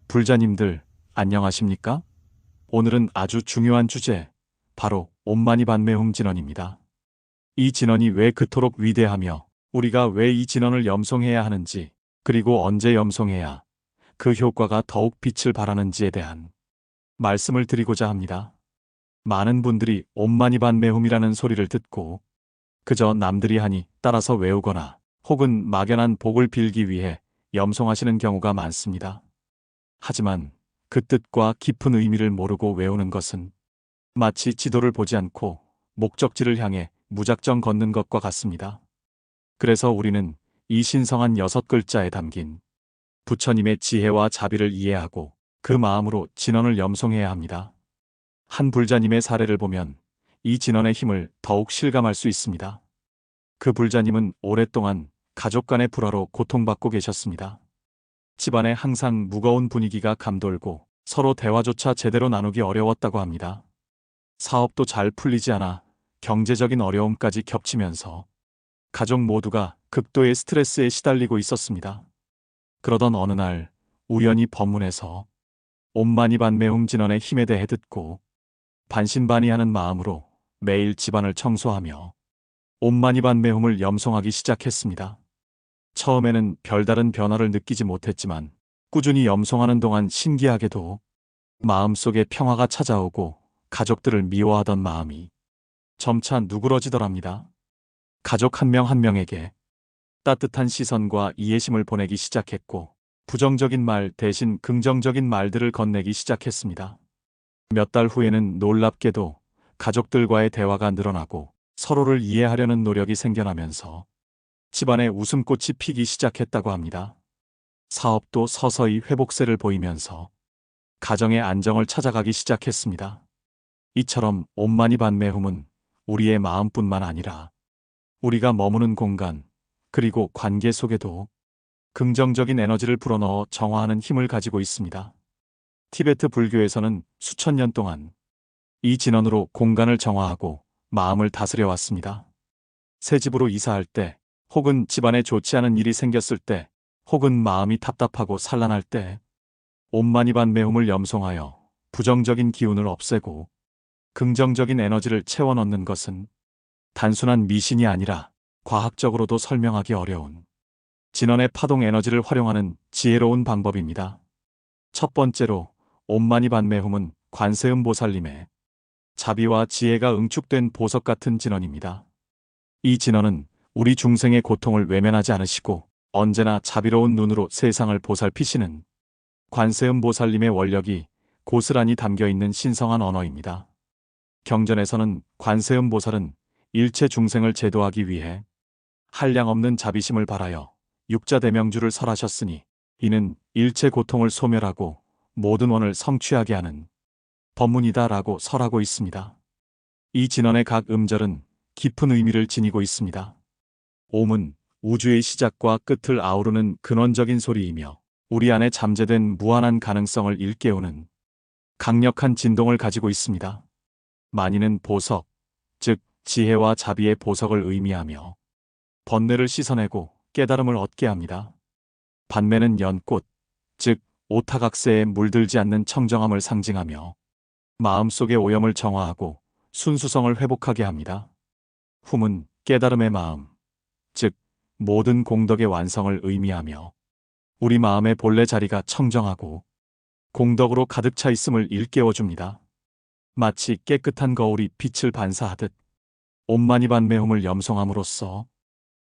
불자님들, 안녕하십니까? 오늘은 아주 중요한 주제, 바로 옴마니반메 진언입니다. 이 진언이 왜 그토록 위대하며 우리가 왜 이 진언을 염송해야 하는지, 그리고 언제 염송해야 그 효과가 더욱 빛을 발하는지에 대한 말씀을 드리고자 합니다. 많은 분들이 옴마니반메움이라는 소리를 듣고 그저 남들이 하니 따라서 외우거나 혹은 막연한 복을 빌기 위해 염송하시는 경우가 많습니다. 하지만 그 뜻과 깊은 의미를 모르고 외우는 것은 마치 지도를 보지 않고 목적지를 향해 무작정 걷는 것과 같습니다. 그래서 우리는 이 신성한 6글자에 담긴 부처님의 지혜와 자비를 이해하고 그 마음으로 진언을 염송해야 합니다. 한 불자님의 사례를 보면 이 진언의 힘을 더욱 실감할 수 있습니다. 그 불자님은 오랫동안 가족 간의 불화로 고통받고 계셨습니다. 집안에 항상 무거운 분위기가 감돌고 서로 대화조차 제대로 나누기 어려웠다고 합니다. 사업도 잘 풀리지 않아 경제적인 어려움까지 겹치면서 가족 모두가 극도의 스트레스에 시달리고 있었습니다. 그러던 어느 날 우연히 법문에서 옴마니반메 진언의 힘에 대해 듣고 반신반의하는 마음으로 매일 집안을 청소하며 옴마니반메 염송하기 시작했습니다. 처음에는 별다른 변화를 느끼지 못했지만 꾸준히 염송하는 동안 신기하게도 마음속에 평화가 찾아오고 가족들을 미워하던 마음이 점차 누그러지더랍니다. 가족 한 명 한 명에게 따뜻한 시선과 이해심을 보내기 시작했고 부정적인 말 대신 긍정적인 말들을 건네기 시작했습니다. 몇 달 후에는 놀랍게도 가족들과의 대화가 늘어나고 서로를 이해하려는 노력이 생겨나면서 집안에 웃음꽃이 피기 시작했다고 합니다. 사업도 서서히 회복세를 보이면서 가정의 안정을 찾아가기 시작했습니다. 이처럼 옴마니반메움은 우리의 마음뿐만 아니라 우리가 머무는 공간 그리고 관계 속에도 긍정적인 에너지를 불어넣어 정화하는 힘을 가지고 있습니다. 티베트 불교에서는 수천 년 동안 이 진언으로 공간을 정화하고 마음을 다스려 왔습니다. 새 집으로 이사할 때 혹은 집안에 좋지 않은 일이 생겼을 때 혹은 마음이 답답하고 산란할 때 옴마니반메움을 염송하여 부정적인 기운을 없애고 긍정적인 에너지를 채워 넣는 것은 단순한 미신이 아니라 과학적으로도 설명하기 어려운 진원의 파동 에너지를 활용하는 지혜로운 방법입니다. 첫 번째로 옴마니반메움은 관세음 보살님의 자비와 지혜가 응축된 보석 같은 진원입니다. 이 진원은 우리 중생의 고통을 외면하지 않으시고 언제나 자비로운 눈으로 세상을 보살피시는 관세음 보살님의 원력이 고스란히 담겨있는 신성한 언어입니다. 경전에서는 관세음 보살은 일체 중생을 제도하기 위해 한량없는 자비심을 발하여 육자대명주를 설하셨으니 이는 일체 고통을 소멸하고 모든 원을 성취하게 하는 법문이다라고 설하고 있습니다. 이 진언의 각 음절은 깊은 의미를 지니고 있습니다. 옴은 우주의 시작과 끝을 아우르는 근원적인 소리이며 우리 안에 잠재된 무한한 가능성을 일깨우는 강력한 진동을 가지고 있습니다. 마니는 보석, 즉 지혜와 자비의 보석을 의미하며 번뇌를 씻어내고 깨달음을 얻게 합니다. 반매는 연꽃, 즉 오타각세에 물들지 않는 청정함을 상징하며 마음속의 오염을 정화하고 순수성을 회복하게 합니다. 훔은 깨달음의 마음, 즉 모든 공덕의 완성을 의미하며 우리 마음의 본래 자리가 청정하고 공덕으로 가득 차 있음을 일깨워줍니다. 마치 깨끗한 거울이 빛을 반사하듯 옴마니반메움을 염송함으로써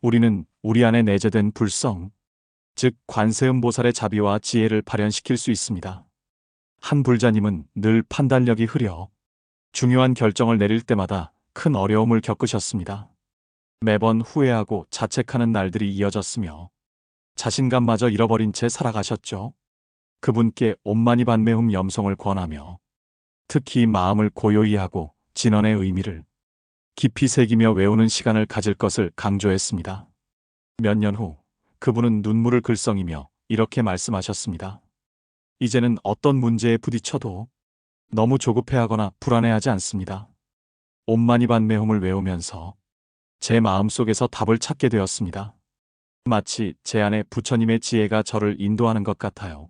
우리는 우리 안에 내재된 불성, 즉 관세음 보살의 자비와 지혜를 발현시킬 수 있습니다. 한 불자님은 늘 판단력이 흐려 중요한 결정을 내릴 때마다 큰 어려움을 겪으셨습니다. 매번 후회하고 자책하는 날들이 이어졌으며 자신감마저 잃어버린 채 살아가셨죠. 그분께 옴마니반메움 염송을 권하며 특히 마음을 고요히 하고 진언의 의미를 깊이 새기며 외우는 시간을 가질 것을 강조했습니다. 몇 년 후 그분은 눈물을 글썽이며 이렇게 말씀하셨습니다. 이제는 어떤 문제에 부딪혀도 너무 조급해하거나 불안해하지 않습니다. 옴마니반메움을 외우면서 제 마음속에서 답을 찾게 되었습니다. 마치 제 안에 부처님의 지혜가 저를 인도하는 것 같아요.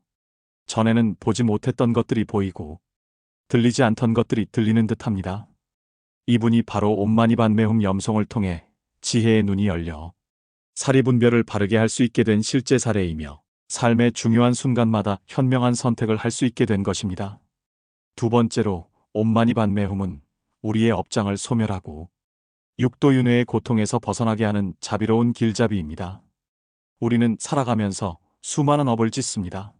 전에는 보지 못했던 것들이 보이고 들리지 않던 것들이 들리는 듯합니다. 이분이 바로 옴마니반메훔 염송을 통해 지혜의 눈이 열려 사리분별을 바르게 할 수 있게 된 실제 사례이며 삶의 중요한 순간마다 현명한 선택을 할 수 있게 된 것입니다. 두 번째로 옴마니반메훔은 우리의 업장을 소멸하고 육도윤회의 고통에서 벗어나게 하는 자비로운 길잡이입니다. 우리는 살아가면서 수많은 업을 짓습니다.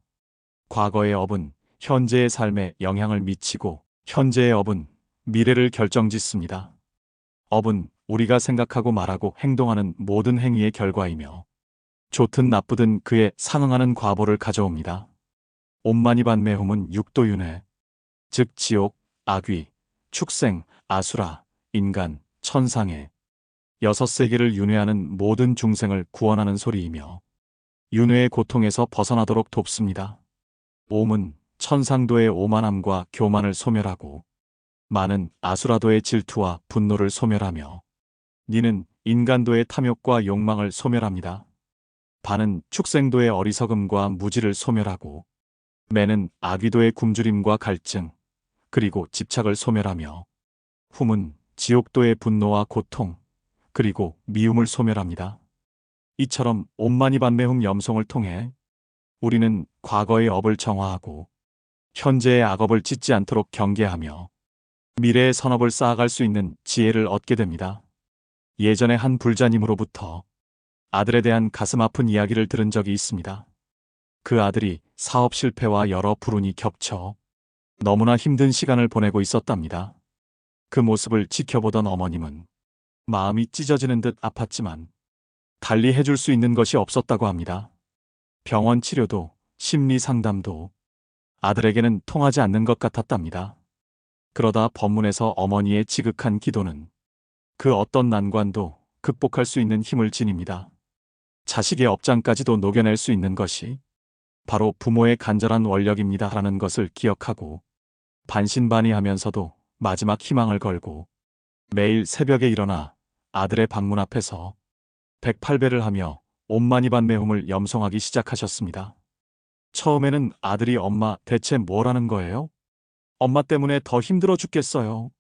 과거의 업은 현재의 삶에 영향을 미치고 현재의 업은 미래를 결정짓습니다. 업은 우리가 생각하고 말하고 행동하는 모든 행위의 결과이며 좋든 나쁘든 그에 상응하는 과보를 가져옵니다. 옴마니반메훔은 육도윤회, 즉 지옥, 악귀, 축생, 아수라, 인간, 천상의 6세계를 윤회하는 모든 중생을 구원하는 소리이며 윤회의 고통에서 벗어나도록 돕습니다. 옴은 천상도의 오만함과 교만을 소멸하고 만은 아수라도의 질투와 분노를 소멸하며 니는 인간도의 탐욕과 욕망을 소멸합니다. 반은 축생도의 어리석음과 무지를 소멸하고 매는 악귀도의 굶주림과 갈증 그리고 집착을 소멸하며 훔은 지옥도의 분노와 고통 그리고 미움을 소멸합니다. 이처럼 옴마니반메훔 염송을 통해 우리는 과거의 업을 정화하고 현재의 악업을 짓지 않도록 경계하며 미래의 선업을 쌓아갈 수 있는 지혜를 얻게 됩니다. 예전에 한 불자님으로부터 아들에 대한 가슴 아픈 이야기를 들은 적이 있습니다. 그 아들이 사업 실패와 여러 불운이 겹쳐 너무나 힘든 시간을 보내고 있었답니다. 그 모습을 지켜보던 어머님은 마음이 찢어지는 듯 아팠지만 달리 해줄 수 있는 것이 없었다고 합니다. 병원 치료도 심리 상담도 아들에게는 통하지 않는 것 같았답니다. 그러다 법문에서 어머니의 지극한 기도는 그 어떤 난관도 극복할 수 있는 힘을 지닙니다. 자식의 업장까지도 녹여낼 수 있는 것이 바로 부모의 간절한 원력입니다. 라는 것을 기억하고 반신반의하면서도 마지막 희망을 걸고 매일 새벽에 일어나 아들의 방문 앞에서 108배를 하며 옴마니반메훔을 염송하기 시작하셨습니다. 처음에는 아들이 엄마 대체 뭘 하는 거예요? 엄마 때문에 더 힘들어 죽겠어요.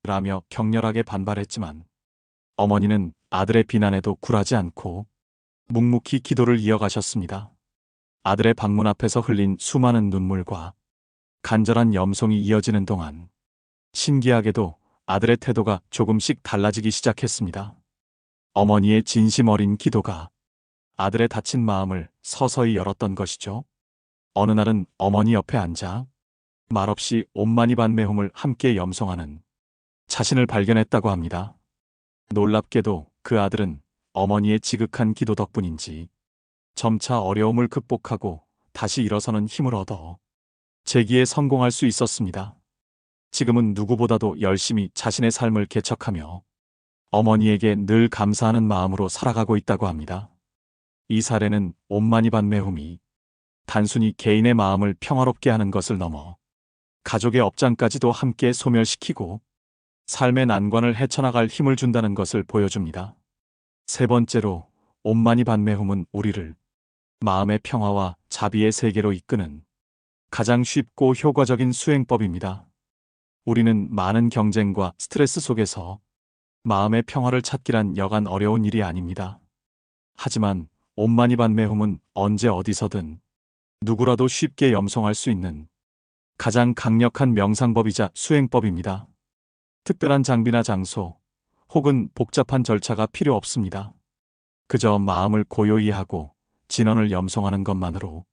라며 격렬하게 반발했지만 어머니는 아들의 비난에도 굴하지 않고 묵묵히 기도를 이어가셨습니다. 아들의 방문 앞에서 흘린 수많은 눈물과 간절한 염송이 이어지는 동안 신기하게도 아들의 태도가 조금씩 달라지기 시작했습니다. 어머니의 진심 어린 기도가 아들의 다친 마음을 서서히 열었던 것이죠. 어느 날은 어머니 옆에 앉아 말없이 옴마니반메훔을 함께 염송하는 자신을 발견했다고 합니다. 놀랍게도 그 아들은 어머니의 지극한 기도 덕분인지 점차 어려움을 극복하고 다시 일어서는 힘을 얻어 재기에 성공할 수 있었습니다. 지금은 누구보다도 열심히 자신의 삶을 개척하며 어머니에게 늘 감사하는 마음으로 살아가고 있다고 합니다. 이 사례는 옴마니반메훔이 단순히 개인의 마음을 평화롭게 하는 것을 넘어 가족의 업장까지도 함께 소멸시키고 삶의 난관을 헤쳐나갈 힘을 준다는 것을 보여줍니다. 세 번째로 옴마니반메훔은 우리를 마음의 평화와 자비의 세계로 이끄는 가장 쉽고 효과적인 수행법입니다. 우리는 많은 경쟁과 스트레스 속에서 마음의 평화를 찾기란 여간 어려운 일이 아닙니다. 하지만 옴마니반메훔은 언제 어디서든 누구라도 쉽게 염송할 수 있는 가장 강력한 명상법이자 수행법입니다. 특별한 장비나 장소 혹은 복잡한 절차가 필요 없습니다. 그저 마음을 고요히 하고 진언을 염송하는 것만으로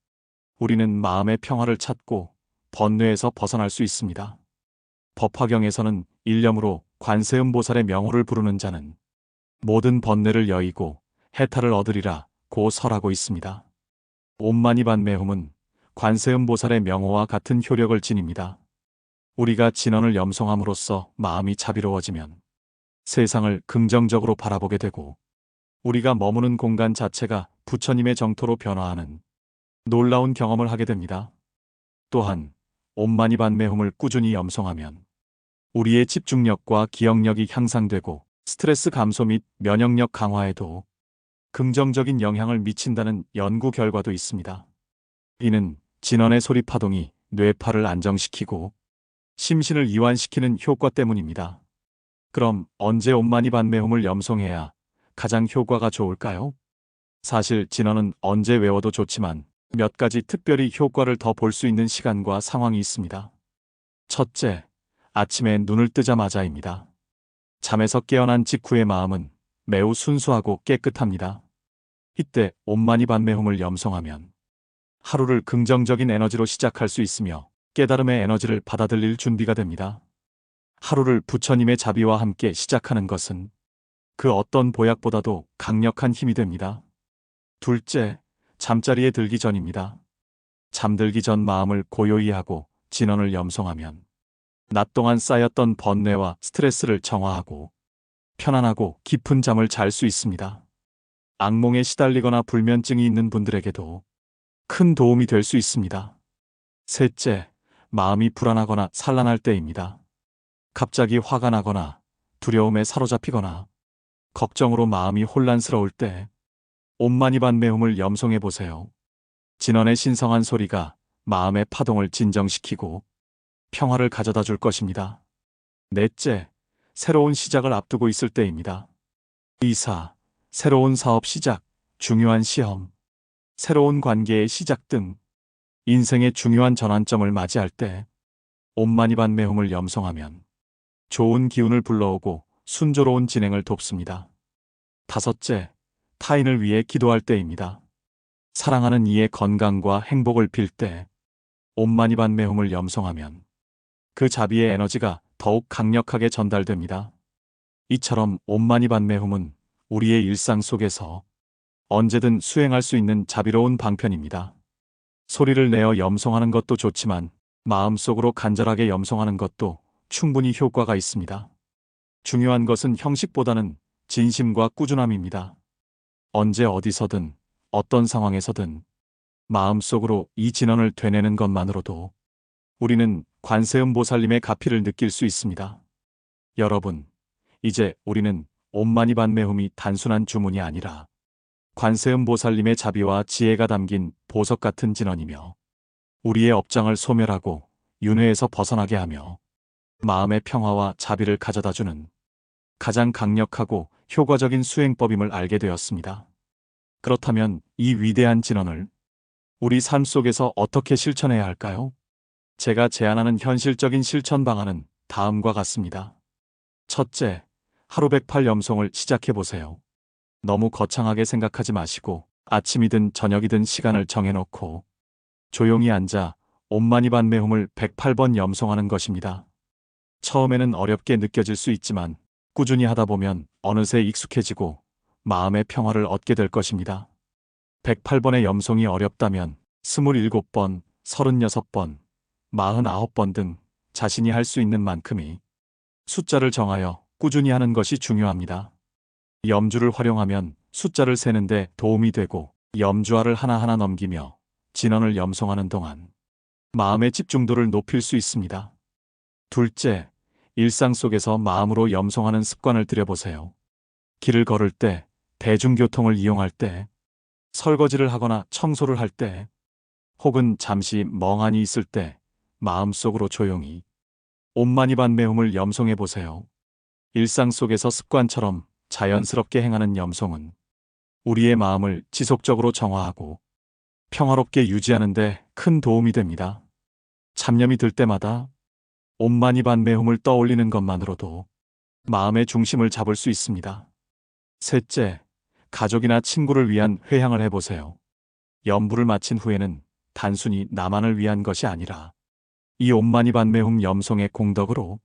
우리는 마음의 평화를 찾고 번뇌에서 벗어날 수 있습니다. 법화경에서는 일념으로 관세음보살의 명호를 부르는 자는 모든 번뇌를 여의고 해탈을 얻으리라 고 설하고 있습니다. 옴마니반메훔은 관세음보살의 명호와 같은 효력을 지닙니다. 우리가 진언을 염송함으로써 마음이 자비로워지면 세상을 긍정적으로 바라보게 되고 우리가 머무는 공간 자체가 부처님의 정토로 변화하는 놀라운 경험을 하게 됩니다. 또한 옴마니반메훔을 꾸준히 염송하면 우리의 집중력과 기억력이 향상되고 스트레스 감소 및 면역력 강화에도 긍정적인 영향을 미친다는 연구 결과도 있습니다. 이는 진원의 소리 파동이 뇌파를 안정시키고 심신을 이완시키는 효과 때문입니다. 그럼 언제 옴마니반메홈을 염송해야 가장 효과가 좋을까요? 사실 진원은 언제 외워도 좋지만 몇 가지 특별히 효과를 더 볼 수 있는 시간과 상황이 있습니다. 첫째, 아침에 눈을 뜨자마자입니다. 잠에서 깨어난 직후의 마음은 매우 순수하고 깨끗합니다. 이때 옴마니반메홈을 염송하면 하루를 긍정적인 에너지로 시작할 수 있으며 깨달음의 에너지를 받아들일 준비가 됩니다. 하루를 부처님의 자비와 함께 시작하는 것은 그 어떤 보약보다도 강력한 힘이 됩니다. 둘째, 잠자리에 들기 전입니다. 잠들기 전 마음을 고요히 하고 진원을 염송하면 낮 동안 쌓였던 번뇌와 스트레스를 정화하고 편안하고 깊은 잠을 잘 수 있습니다. 악몽에 시달리거나 불면증이 있는 분들에게도 큰 도움이 될 수 있습니다. 셋째, 마음이 불안하거나 산란할 때입니다. 갑자기 화가 나거나 두려움에 사로잡히거나 걱정으로 마음이 혼란스러울 때 옴마니반메홈을 염송해 보세요. 진원의 신성한 소리가 마음의 파동을 진정시키고 평화를 가져다 줄 것입니다. 넷째, 새로운 시작을 앞두고 있을 때입니다. 이사, 새로운 사업 시작, 중요한 시험, 새로운 관계의 시작 등 인생의 중요한 전환점을 맞이할 때 옴마니반메홈을 염송하면 좋은 기운을 불러오고 순조로운 진행을 돕습니다. 다섯째, 타인을 위해 기도할 때입니다. 사랑하는 이의 건강과 행복을 빌 때 옴마니반메홈을 염송하면 그 자비의 에너지가 더욱 강력하게 전달됩니다. 이처럼 옴마니반메홈은 우리의 일상 속에서 언제든 수행할 수 있는 자비로운 방편입니다. 소리를 내어 염송하는 것도 좋지만 마음속으로 간절하게 염송하는 것도 충분히 효과가 있습니다. 중요한 것은 형식보다는 진심과 꾸준함입니다. 언제 어디서든 어떤 상황에서든 마음속으로 이 진원을 되뇌는 것만으로도 우리는 관세음보살님의 가피를 느낄 수 있습니다. 여러분, 이제 우리는 옴마니반메홈이 단순한 주문이 아니라 관세음보살님의 자비와 지혜가 담긴 보석 같은 진원이며 우리의 업장을 소멸하고 윤회에서 벗어나게 하며 마음의 평화와 자비를 가져다주는 가장 강력하고 효과적인 수행법임을 알게 되었습니다. 그렇다면 이 위대한 진원을 우리 삶 속에서 어떻게 실천해야 할까요? 제가 제안하는 현실적인 실천 방안은 다음과 같습니다. 첫째, 하루 108 염송을 시작해 보세요. 너무 거창하게 생각하지 마시고 아침이든 저녁이든 시간을 정해놓고 조용히 앉아 옴마니반메홈을 108번 염송하는 것입니다. 처음에는 어렵게 느껴질 수 있지만 꾸준히 하다 보면 어느새 익숙해지고 마음의 평화를 얻게 될 것입니다. 108번의 염송이 어렵다면 27번, 36번, 49번 등 자신이 할 수 있는 만큼의 숫자를 정하여 꾸준히 하는 것이 중요합니다. 염주를 활용하면 숫자를 세는데 도움이 되고 염주알을 하나하나 넘기며 진원을 염송하는 동안 마음의 집중도를 높일 수 있습니다. 둘째, 일상 속에서 마음으로 염송하는 습관을 들여보세요. 길을 걸을 때, 대중교통을 이용할 때, 설거지를 하거나 청소를 할 때, 혹은 잠시 멍하니 있을 때 마음속으로 조용히 옴마니반메홈을 염송해 보세요. 일상 속에서 습관처럼 자연스럽게 행하는 염송은 우리의 마음을 지속적으로 정화하고 평화롭게 유지하는 데 큰 도움이 됩니다. 잡념이 들 때마다 옴마니반메홈을 떠올리는 것만으로도 마음의 중심을 잡을 수 있습니다. 셋째, 가족이나 친구를 위한 회향을 해보세요. 염불을 마친 후에는 단순히 나만을 위한 것이 아니라 이 옴마니반메홈 염송의 공덕으로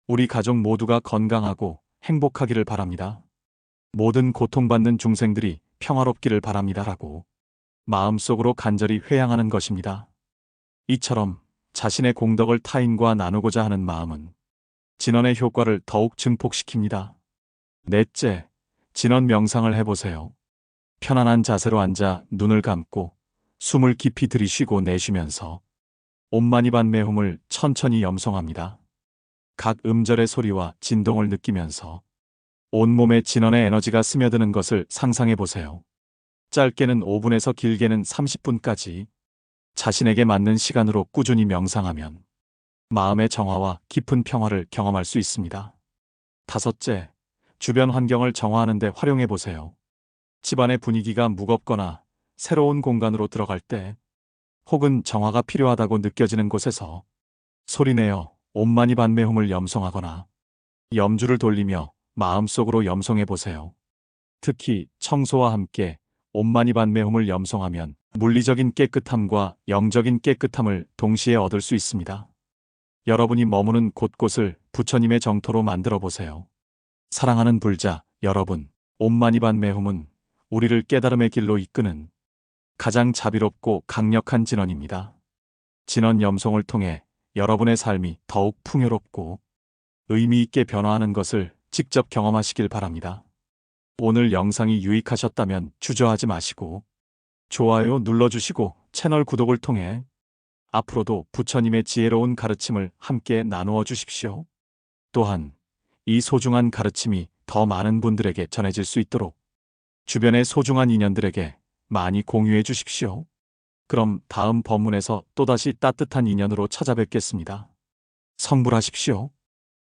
우리 가족 모두가 건강하고 행복하기를 바랍니다. 모든 고통받는 중생들이 평화롭기를 바랍니다라고 마음속으로 간절히 회향하는 것입니다. 이처럼 자신의 공덕을 타인과 나누고자 하는 마음은 진원의 효과를 더욱 증폭시킵니다. 넷째, 진원 명상을 해보세요. 편안한 자세로 앉아 눈을 감고 숨을 깊이 들이쉬고 내쉬면서 옴마니반메홈을 천천히 염송합니다. 각 음절의 소리와 진동을 느끼면서 온몸에 진원의 에너지가 스며드는 것을 상상해 보세요. 짧게는 5분에서 길게는 30분까지 자신에게 맞는 시간으로 꾸준히 명상하면 마음의 정화와 깊은 평화를 경험할 수 있습니다. 다섯째, 주변 환경을 정화하는 데 활용해 보세요. 집안의 분위기가 무겁거나 새로운 공간으로 들어갈 때, 혹은 정화가 필요하다고 느껴지는 곳에서 소리내어 옴마니 반메홈을 염송하거나 염주를 돌리며 마음속으로 염송해 보세요. 특히 청소와 함께 옴마니 반메홈을 염송하면 물리적인 깨끗함과 영적인 깨끗함을 동시에 얻을 수 있습니다. 여러분이 머무는 곳곳을 부처님의 정토로 만들어 보세요. 사랑하는 불자 여러분, 옴마니 반메홈은 우리를 깨달음의 길로 이끄는 가장 자비롭고 강력한 진원입니다. 진원 염송을 통해 여러분의 삶이 더욱 풍요롭고 의미 있게 변화하는 것을 직접 경험하시길 바랍니다. 오늘 영상이 유익하셨다면 주저하지 마시고 좋아요 눌러주시고 채널 구독을 통해 앞으로도 부처님의 지혜로운 가르침을 함께 나누어 주십시오. 또한 이 소중한 가르침이 더 많은 분들에게 전해질 수 있도록 주변의 소중한 인연들에게 많이 공유해 주십시오. 그럼 다음 법문에서 또다시 따뜻한 인연으로 찾아뵙겠습니다. 성불하십시오.